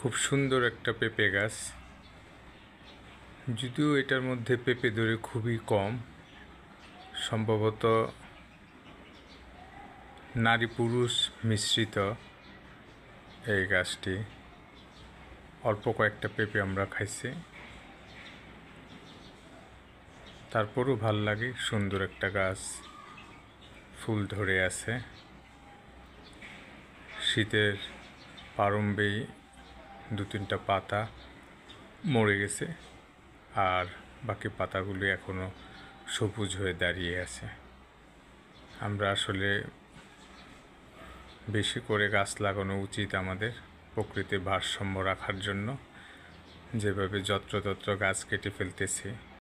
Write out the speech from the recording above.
খুব সুন্দর একটা পেঁপে গাছ। যদিও এটার মধ্যে পেঁপে ধরে খুবই কম, সম্ভবত নারী পুরুষ মিশ্রিত এই গাছটি। অল্প কয়েকটা পেঁপে আমরা খাইছি, তারপরও ভাল লাগে। সুন্দর একটা গাছ, ফুল ধরে আছে। শীতের প্রারম্ভেই 2-3টা পাতা মরে গেছে, আর বাকি পাতাগুলি এখনও সবুজ হয়ে দাঁড়িয়ে আছে। আমরা আসলে বেশি করে গাছ লাগানো উচিত আমাদের, প্রকৃতির ভারসাম্য রাখার জন্য। যেভাবে যত্রতত্র গাছ কেটে ফেলতেছে,